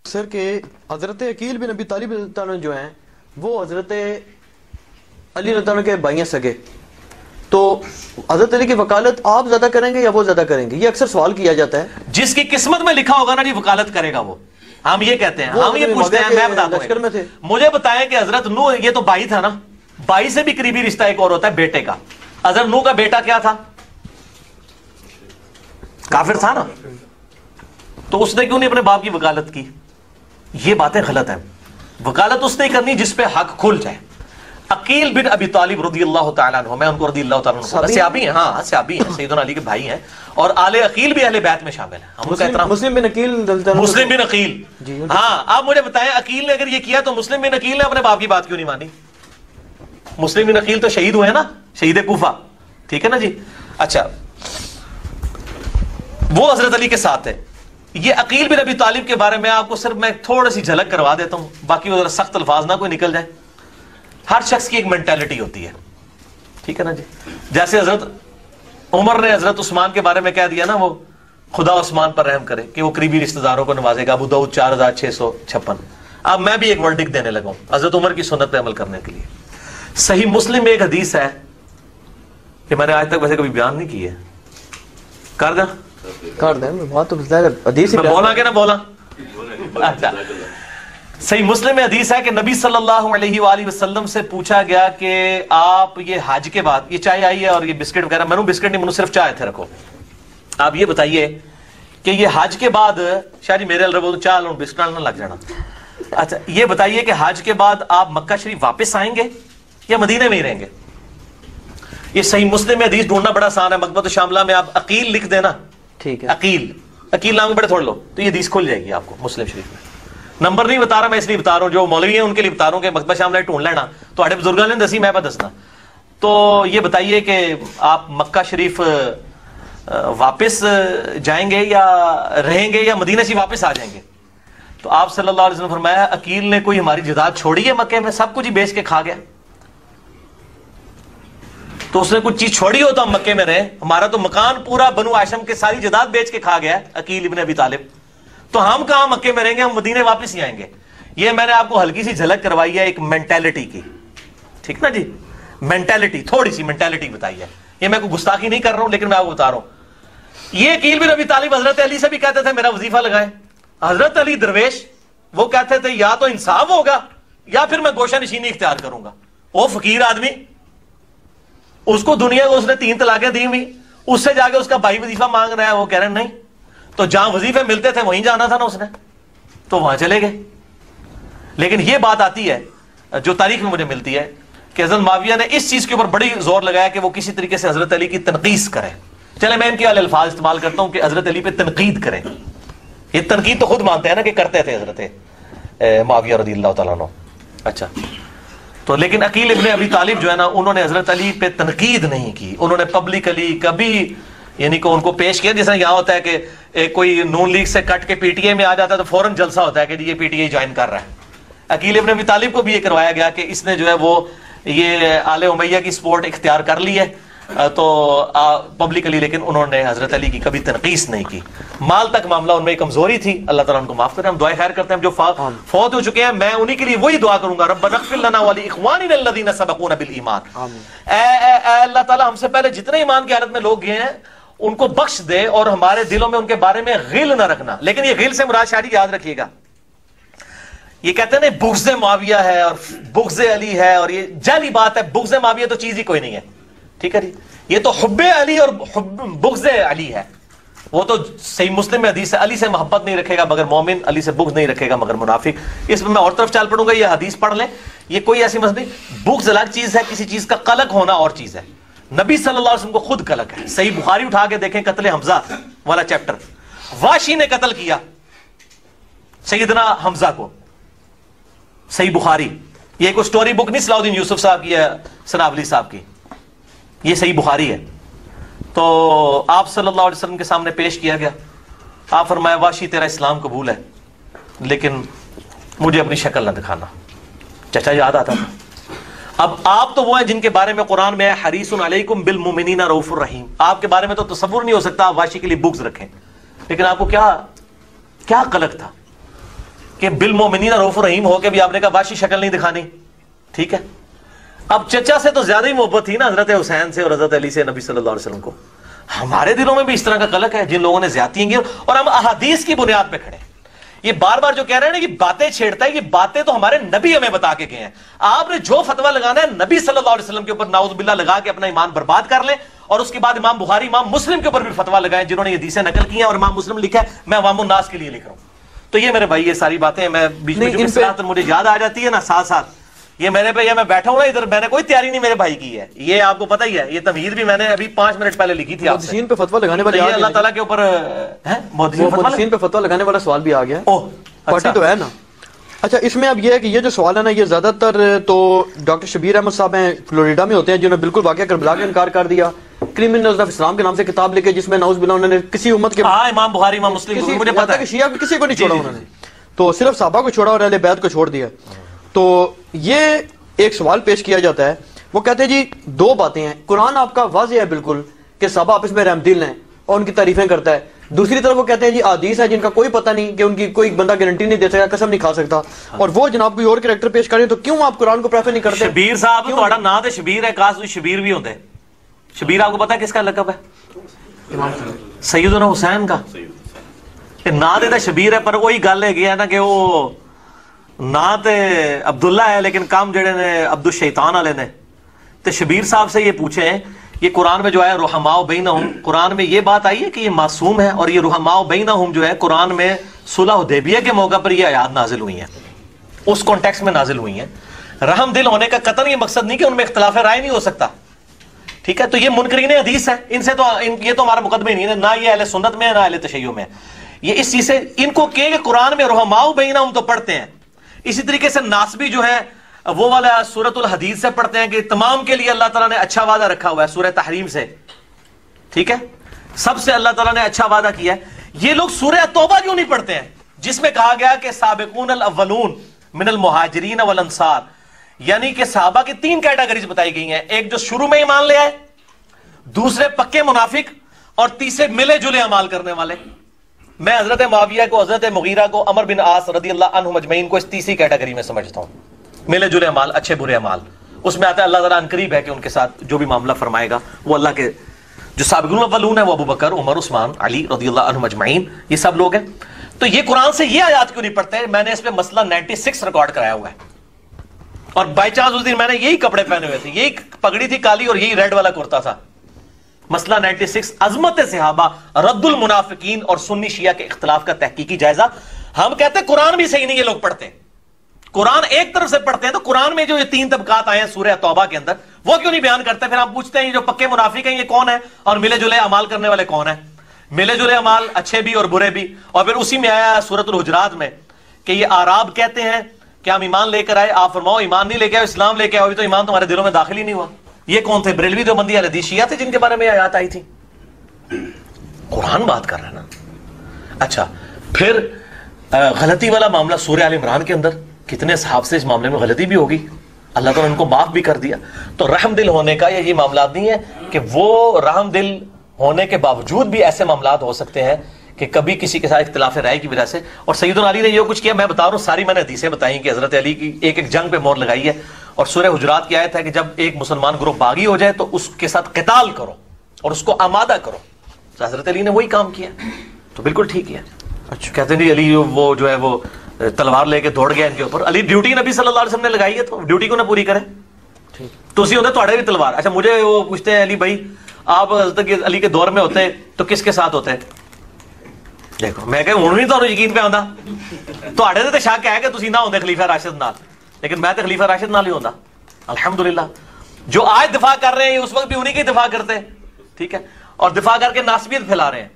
سر کہ حضرت عقیل بن ابی طالب رضی اللہ عنہ جو ہیں وہ حضرت علی رضی اللہ عنہ کے بھائی ہیں سگے، تو حضرت علی کی وکالت آپ زیادہ کریں گے یا وہ زیادہ کریں گے؟ یہ اکثر سوال کیا جاتا ہے۔ جس کی قسمت میں لکھا ہوگا نا جی وکالت کرے گا وہ، ہم یہ کہتے ہیں، ہم یہ پوچھتے ہیں، میں بتاتا ہوں، مجھے بتائیں کہ حضرت نوح، یہ تو بھائی تھا نا، بھائی سے بھی قریبی رشتہ ایک اور ہوتا ہے بیٹے کا۔ حضرت نوح کا بیٹا کیا تھا؟ کافر تھا نا، تو اس نے کیوں نہیں اپنے باپ کی وکالت کی؟ یہ باتیں غلط ہیں۔ وکالت اس نے کرنی جس پہ حق کھل جائے۔ عقیل بن ابی طالب رضی اللہ تعالیٰ عنہ، میں ان کو رضی اللہ تعالیٰ عنہ، صحابی ہیں، ہاں صحابی ہیں، سیدنا علی کے بھائی ہیں، اور آل عقیل بھی اہل بیت میں شامل ہیں۔ ہم ان کا احترام، مسلم بن عقیل، مسلم بن عقیل، ہاں۔ آپ مجھے بتائیں عقیل نے اگر یہ کیا تو مسلم بن عقیل نے اپنے باپ کی بات کیوں نہیں مانی؟ مسلم بن عقیل تو شہید ہوئے نا، شہید کوفہ، ٹھیک ہے نا جی۔ اچھا، وہ حضرت علی کے ساتھ ہے۔ یہ عقیل بن ابی طالب کے بارے میں آپ کو صرف میں تھوڑی سی جھلک کروا دیتا ہوں، باقی وہ سخت الفاظ نہ کوئی نکل جائے۔ ہر شخص کی ایک مینٹالٹی ہوتی ہے، ٹھیک ہے نا جی۔ جیسے حضرت عمر نے حضرت عثمان کے بارے میں کہہ دیا نا، وہ خدا عثمان پر رحم کرے کہ وہ قریبی رشتہ داروں کو نوازے گا، ابو داؤد 4656۔ اب میں بھی ایک ورڈکٹ دینے لگا ہوں حضرت عمر کی سنت پہ عمل کرنے کے لیے۔ صحیح مسلم میں ایک حدیث ہے کہ میں نے آج تک ویسے کبھی بیان نہیں کی ہے، کر دیں؟ کر دیں، بات تو حدیث ہی بولا کہ نہ بولا؟ اچھا، صحیح مسلم میں حدیث ہے کہ نبی صلی اللہ علیہ وآلہ وسلم سے پوچھا گیا کہ آپ یہ حج کے بعد، یہ چائے آئی ہے اور یہ بسکٹ وغیرہ، میں نے بسکٹ نہیں، میں نے صرف چائے تھے، رکھو۔ آپ یہ بتائیے کہ یہ حج کے بعد، شاید میرے الربو چاہ لوں بسکٹ نہ لگ جانا۔ اچھا، یہ بتائیے کہ حج کے بعد آپ مکہ شریف واپس آئیں گے یا مدینے میں ہی رہیں گے؟ یہ صحیح مسلم میں حدیث ڈھونڈنا بڑا آسان ہے، مکتبۃ شاملہ میں آپ عقیل لکھ دینا، ٹھیک ہے، عقیل نام بڑے تھوڑ لو تو یہ حدیث کھل جائے گی آپ کو مسلم شریف میں۔ نمبر نہیں بتا رہا میں، اس لیے بتا رہا ہوں، جو مولوی ہیں ان کے لیے بتا رہا ہوں کہ مکتبہ شاملہ ڈھونڈ لینا، تو اڑے بزرگاں نے دسی، میں پہ دسنا۔ تو یہ بتائیے کہ آپ مکہ شریف واپس جائیں گے یا رہیں گے یا مدینہ سے واپس آ جائیں گے؟ تو آپ صلی اللہ علیہ وسلم فرمایا عقیل نے کوئی ہماری جداد چھوڑی ہے مکے میں؟ سب کچھ ہی بیچ کے کھا گیا۔ تو اس نے کچھ چیز چھوڑی ہو تو ہم مکے میں رہے، ہمارا تو مکان پورا بنو ہاشم کے ساری جداد بیچ کے کھا گیا عقیل ابن ابی طالب، تو ہم کہاں مکے میں رہیں گے، ہم مدینے واپس ہی آئیں گے۔ یہ میں نے آپ کو ہلکی سی جھلک کروائی ہے ایک مینٹالٹی کی، ٹھیک نا جی، مینٹالٹی، تھوڑی سی مینٹالٹی بتائی ہے۔ یہ میں کوئی گستاخی نہیں کر رہا ہوں، لیکن میں آپ کو بتا رہا ہوں۔ یہ عقیل بن ابی طالب حضرت علی سے بھی کہتے تھے میرا وظیفہ لگائے۔ حضرت علی درویش وہ کہتے تھے یا تو انصاف ہوگا یا پھر میں گوشہ نشینی اختیار کروں گا۔ وہ فقیر آدمی، اس کو دنیا کو اس نے 3 طلاقیں دی ہوئی، اس سے جا کے اس کا بھائی وظیفہ مانگ رہا ہے، وہ کہہ رہے ہیں نہیں، تو جہاں وظیفے ملتے تھے وہیں جانا تھا نا اس نے، تو وہاں چلے گئے۔ لیکن یہ بات آتی ہے جو تاریخ میں مجھے ملتی ہے کہ حضرت معاویہ نے اس چیز کے اوپر بڑی زور لگایا کہ وہ کسی طریقے سے حضرت علی کی تنقید کرے۔ چلے میں ان کے والے الفاظ استعمال کرتا ہوں کہ حضرت علی پہ تنقید کریں۔ یہ تنقید تو خود مانتے ہیں نا کہ کرتے تھے حضرت معاویہ رضی اللہ تعالیٰ عنہ۔ اچھا، تو لیکن عقیل ابن ابی طالب جو ہے نا، انہوں نے حضرت علی پہ تنقید نہیں کی، انہوں نے پبلکلی کبھی یعنی کہ ان کو پیش کیا، جیسا یہاں ہوتا ہے کہ کوئی نون لیگ سے کٹ کے پی ٹی اے میں آ جاتا ہے تو فوراً جلسہ ہوتا ہے کہ یہ پی ٹی اے جوائن کر رہا ہے۔ عقیل ابن ابی طالب کو بھی یہ کروایا گیا کہ اس نے جو ہے وہ یہ آل امیہ کی سپورٹ اختیار کر لی ہے، تو پبلکلی، لیکن انہوں نے حضرت علی کی کبھی تنقید نہیں کی۔ مال تک معاملہ ان میں کمزوری تھی، اللہ تعالیٰ ان کو معاف کرے۔ ہم دعائیں خیر کرتے ہیں جو فوت ہو چکے ہیں، میں انہی کے لیے وہی دعا کروں گا، ربنا اغفر لنا ولاخواننا الذین سبقونا بالایمان۔ اے اللہ تعالیٰ ہم سے پہلے جتنے ایمان کی حالت میں لوگ گئے ہیں ان کو بخش دے، اور ہمارے دلوں میں ان کے بارے میں غل نہ رکھنا۔ لیکن یہ غل سے مراد شاعری یاد رکھیے گا، یہ کہتے ہیں نا بغض معاویہ ہے اور بغض علی ہے، اور یہ جعلی بات ہے۔ بغض معاویہ تو چیز ہی کوئی نہیں ہے، ٹھیک ہے جی، یہ تو حب علی اور بغض علی ہے۔ وہ تو صحیح مسلم میں حدیث ہے، علی سے محبت نہیں رکھے گا مگر مومن، علی سے بغض نہیں رکھے گا مگر منافق۔ اس میں اور طرف چال پڑوں گا، یہ حدیث پڑھ لیں، یہ کوئی ایسی مسئلہ نہیں۔ بغض الگ چیز ہے، کسی چیز کا قلق ہونا اور چیز ہے۔ نبی صلی اللہ علیہ وسلم کو خود قلق ہے۔ صحیح بخاری اٹھا کے دیکھیں، قتل حمزہ والا چیپٹر، واشی نے قتل کیا سیدنا حمزہ کو، صحیح بخاری، یہ کوئی سٹوری بک نہیں صلاح الدین یوسف صاحب کی یا سنابلی صاحب کی، یہ صحیح بخاری ہے۔ تو آپ صلی اللہ علیہ وسلم کے سامنے پیش کیا گیا، آپ فرمایا واشی تیرا اسلام قبول ہے لیکن مجھے اپنی شکل نہ دکھانا۔ چچا یاد آتا تھا۔ اب آپ تو وہ ہیں جن کے بارے میں قرآن میں ہے حریص علیکم بالمؤمنین رؤوف الرحیم، آپ کے بارے میں تو تصور نہیں ہو سکتا آپ واشی کے لیے بغض رکھیں، لیکن آپ کو کیا قلق تھا؟ کہ بالمومنین رؤوف رحیم ہو کے بھی آپ نے کہا وحشی شکل نہیں دکھانی. ٹھیک ہے, اب چچا سے تو زیادہ ہی محبت تھی نا حضرت حسین سے اور حضرت علی سے نبی صلی اللہ علیہ وسلم کو. ہمارے دلوں میں بھی اس طرح کا قلق ہے جن لوگوں نے زیادتیاں کی, اور ہم احادیث کی بنیاد پہ کھڑے. یہ بار بار جو کہہ رہے ہیں نا یہ باتیں چھیڑتا ہے, یہ باتیں تو ہمارے نبی ہمیں بتا کے گئے ہیں. آپ نے جو فتویٰ لگانا ہے نبی صلی اللہ علیہ وسلم کے اوپر نعوذ باللہ لگا کے اپنا ایمان برباد کر لیں, اور اس کے بعد امام بخاری امام مسلم کے اوپر بھی فتویٰ لگائیں جنہوں نے یہ حدیثیں نقل کی ہیں, اور امام مسلم لکھا ہے میں عوام الناس کے لیے لکھ رہا ہوں. تو یہ میرے بھائی یہ ساری باتیں میں بیچ میں مجھے یاد آ جاتی ہے نا ساتھ ساتھ, یہ میں نے پہ میں بیٹھا ہوں نا ادھر, میں نے کوئی تیاری نہیں میرے بھائی کی ہے, یہ آپ کو پتہ ہی ہے. یہ تمہید بھی میں نے ابھی 5 منٹ پہلے لکھی تھی. محدثین پہ فتویٰ لگانے والے یہ اللہ تعالیٰ کے اوپر محدثین پہ فتویٰ لگانے والا سوال بھی آ گیا. پارٹی تو ہے نا. اچھا اس میں اب یہ ہے کہ یہ جو سوال ہے نا یہ زیادہ تر تو ڈاکٹر شبیر احمد صاحب ہیں فلوریڈا میں ہوتے ہیں, جنہوں نے بالکل واقعہ کربلا کا انکار کر دیا. کرمنلز آف اسلام کے نام سے کتاب لکھے جس میں نعوذ باللہ انہوں نے کسی امت کے امام بخاری امام مسلم مجھے پتہ ہے کہ شیعہ کسی کو نہیں چھوڑا انہوں نے, تو صرف صحابہ کو چھوڑا اور اہل بیت کو چھوڑ دیا. تو یہ ایک سوال پیش کیا جاتا ہے, وہ کہتے ہیں جی 2 باتیں ہیں. قرآن آپ کا واضح ہے بالکل کہ صحابہ آپس میں رحم دل ہیں اور ان کی تعریفیں کرتا ہے. دوسری طرف وہ کہتے ہیں جی حدیث ہے جن کا کوئی پتہ نہیں, کہ ان کی کوئی بندہ گارنٹی نہیں دے سکتا, قسم نہیں کھا سکتا, اور وہ جناب کوئی اور کریکٹر پیش کریں تو کیوں آپ قرآن کو پریفر نہیں کرتے؟ شبیر صاحب تہاڈا نام تے شبیر ہے, کاش کوئی شبیر بھی ہوندے. شبیر آپ کو پتہ ہے کس کا لقب ہے؟ سیدنا حسین کا. نا تے شبیر ہے, پر وہی گل ہے نا کہ وہ نا تے عبداللہ ہے لیکن کام جڑے نے عبد الشیطان والے نے. تے شبیر صاحب سے یہ پوچھیں, یہ قرآن میں جو ہے رحماء بینہم, قرآن میں یہ بات آئی ہے کہ یہ معصوم ہے, اور یہ رحماء بینہم جو ہے قرآن میں صلح حدیبیہ کے موقع پر یہ آیات نازل ہوئی ہیں, اس کانٹیکس میں نازل ہوئی ہیں. رحم دل ہونے کا قطعاً یہ مقصد نہیں کہ ان میں اختلاف رائے نہیں ہو سکتا. ٹھیک ہے, تو یہ منکرین حدیث ہے, ان سے تو یہ تو ہمارا مقدمہ ہی نہیں ہے, نہ یہ اہل سنت میں ہے نہ اہل تشیع میں. یہ اس چیز سے ان کو کہ قرآن میں رحماء بینہم تو پڑھتے ہیں. اسی طریقے سے ناسبی جو ہے وہ والا سورۃ الحدید سے پڑھتے ہیں کہ تمام کے لیے اللہ تعالیٰ نے اچھا وعدہ رکھا ہوا ہے سورہ تحریم سے. ٹھیک ہے, سب سے اللہ تعالیٰ نے اچھا وعدہ کیا ہے. یہ لوگ سورہ توبہ کیوں نہیں پڑھتے ہیں جس میں کہا گیا کہ سابقون الاولون من المہاجرین والانصار, یعنی کہ صحابہ کی 3 کیٹیگریز بتائی گئی ہیں. ایک جو شروع میں ایمان لے آئے, دوسرے پکے منافق, اور تیسرے ملے جلے اعمال کرنے والے. میں حضرت معاویہ کو, حضرت مغیرہ کو, عمر بن عاص رضی اللہ عنہم اجمعین کو اس تیسری کیٹیگری میں سمجھتا ہوں. ملے جلے اعمال, اچھے برے اعمال, اس میں آتا ہے اللہ تعالیٰ ان قریب ہے کہ ان کے ساتھ جو بھی معاملہ فرمائے گا وہ اللہ کے جو سابقون الاولون ہے وہ ابو بکر, عمر, عثمان, علی رضی اللہ عنہم اجمعین, یہ سب لوگ ہیں. تو یہ قرآن سے یہ آیات کیوں نہیں پڑھتے؟ میں نے اس پہ مسئلہ 96 ریکارڈ کرایا ہوا ہے, اور بائی چانس اس دن میں نے یہی کپڑے پہنے ہوئے تھے, یہی پگڑی تھی کالی اور یہی ریڈ والا کرتا تھا. مسئلہ 96 عظمت صحابہ, رد المنافقین اور سنی شیعہ کے اختلاف کا تحقیقی جائزہ. ہم کہتے ہیں قرآن بھی صحیح نہیں, یہ لوگ پڑھتے ہیں قرآن ایک طرف سے پڑھتے ہیں, تو قرآن میں جو یہ 3 طبقات آئے ہیں سورہ توبہ کے اندر وہ کیوں نہیں بیان کرتے؟ پھر ہم پوچھتے ہیں یہ جو پکے منافق ہیں یہ کون ہے, اور ملے جلے اعمال کرنے والے کون ہیں؟ ملے جلے اعمال اچھے بھی اور برے بھی. اور پھر اسی میں آیا سورۃ الحجرات میں کہ یہ اعراب کہتے ہیں کہ ہم ایمان لے کر آئے, آپ فرماؤ ایمان نہیں لے کے آئے, اسلام لے کے آئے, تو ایمان تمہارے دلوں میں داخل ہی نہیں ہوا. یہ کون تھے؟ بریلوی دیوبندی اہل حدیث شیعہ تھے جن کے بارے میں آیات آئی تھی. قرآن بات کر رہا ہے نا. اچھا پھر غلطی والا معاملہ سورہ آل عمران کے اندر, کتنے صحاب سے اس معاملے میں غلطی بھی ہوگی, اللہ تعالیٰ نے ان کو معاف بھی کر دیا. تو رحم دل ہونے کا یہ معاملات نہیں ہے کہ وہ رحم دل ہونے کے باوجود بھی ایسے معاملات ہو سکتے ہیں کہ کبھی کسی کے ساتھ اختلاف رائے کی وجہ سے. اور سیدنا علی نے یہ کچھ کیا, میں بتا رہا ہوں ساری میں نے حدیثیں بتائی کہ حضرت علی کی ایک ایک جنگ پہ مور لگائی ہے, اور سورہ حجرات کی آیت ہے کہ جب ایک مسلمان گروہ باغی ہو جائے تو اس کے ساتھ قتال کرو اور اس کو آمادہ کرو. تو حضرت علی نے وہی کام کیا, تو بالکل ٹھیک ہے. اچھا کہتے ہیں علی وہ جو ہے وہ تلوار لے کے دوڑ گیا ان کے اوپر. علی ڈیوٹی نبی صلی اللہ علیہ وسلم نے لگائی ہے تو ڈیوٹی کو نہ پوری کرے تو اسی ہوتے تھوڑے بھی تلوار. اچھا مجھے وہ پوچھتے ہیں علی بھائی آپ حضرت علی کے دور میں ہوتے تو کس کے ساتھ ہوتے؟ دیکھو میں کہ ہوں بھی تو یقین پہ آتا تھوڑے تو شک ہے کہ تسی نہ ہوندے خلیفہ راشد نال, لیکن میں تو خلیفہ راشد نال ہی ہوندا الحمدللہ. جو آج دفاع کر رہے ہیں اس وقت بھی انہی کی دفاع کرتے ہیں, ٹھیک ہے, اور دفاع کر کے ناسبیت پھیلا رہے ہیں.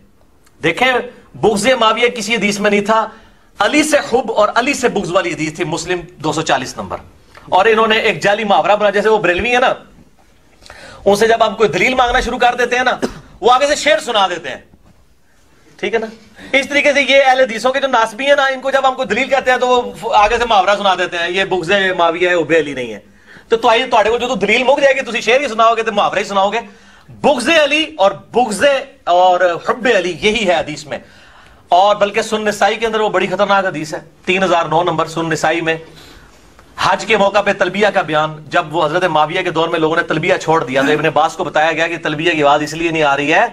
دیکھیں بغض معاویہ کسی حدیث میں نہیں تھا, علی سے حب اور علی سے بغض والی حدیث تھی, مسلم 240 نمبر. اور انہوں نے ایک جعلی محاورہ بنا, جیسے وہ بریلوی ہے نا, ان سے جب آپ کوئی دلیل مانگنا شروع کر دیتے ہیں نا وہ آگے سے شعر سنا دیتے ہیں, ٹھیک ہے نا. اس طریقے سے یہ اہل حدیثوں کے جو ناسبی ہیں نا, ان کو جب ہم کو دلیل کہتے ہیں تو وہ آگے سے محاورہ سنا دیتے ہیں, یہ بغض معاویہ ہے حب علی نہیں ہے. تو آئیے تھوڑے کو جو دلیل مک جائے گی تسی شعر ہی سناؤ گے تو محاورہ ہی سناؤ گے. بغض علی اور بغض اور حب علی یہی ہے حدیث میں. اور بلکہ سنن نسائی کے اندر وہ بڑی خطرناک حدیث ہے 3009 نمبر سنن نسائی میں، حج کے موقع پہ تلبیہ کا بیان، جب وہ حضرت معاویہ کے دور میں لوگوں نے تلبیہ چھوڑ دیا تو ابن عباس کو بتایا گیا کہ تلبیہ کی آواز اس لیے نہیں آ رہی ہے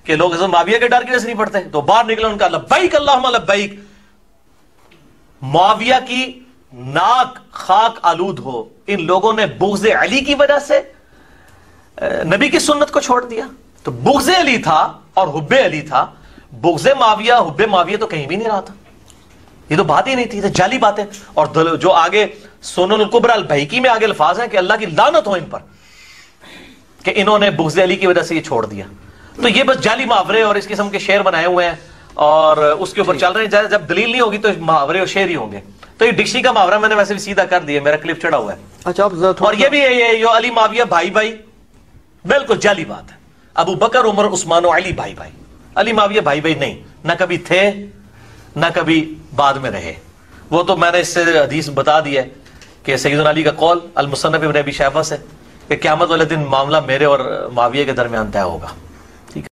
کہ لوگ حضرت معاویہ کے ڈر کی وجہ سے نہیں پڑھتے، تو باہر نکلے ان کا لبیک اللہم لبیک، معاویہ کی ناک خاک آلود ہو، ان لوگوں نے بغض علی کی وجہ سے نبی کی سنت کو چھوڑ دیا۔ تو بغض علی تھا اور حب علی تھا، بغض معاویہ حب معاویہ تو کہیں بھی نہیں رہا تھا، یہ تو بات ہی نہیں تھی، تو جعلی باتیں۔ اور جو آگے سنن الکبری البیہقی میں آگے الفاظ ہیں کہ اللہ کی لعنت ہو ان پر کہ انہوں نے بغض علی کی وجہ سے یہ چھوڑ دیا۔ تو یہ بس جعلی محاورے اور اس قسم کے شعر بنائے ہوئے ہیں اور اس کے اوپر چل رہے ہیں، جب دلیل نہیں ہوگی تو محاورے اور شعر ہی ہوں گے۔ تو یہ ڈکشنری کا محاورہ میں نے ویسے بھی سیدھا کر دیا، میرا کلپ چڑھا ہوا ہے۔ اچھا آپ اور یہ بھی یہ علی معاویہ بھائی بھائی بالکل جعلی بات ہے، ابو بکر عمر عثمان و علی بھائی بھائی، علی معاویہ بھائی بھائی نہیں، نہ کبھی تھے نہ کبھی بعد میں رہے۔ وہ تو میں نے اس سے حدیث بتا دی ہے کہ سیدنا علی کا قول المصنف ابن ابی شیبہ سے کہ قیامت والے دن معاملہ میرے اور معاویہ کے درمیان طے ہوگا۔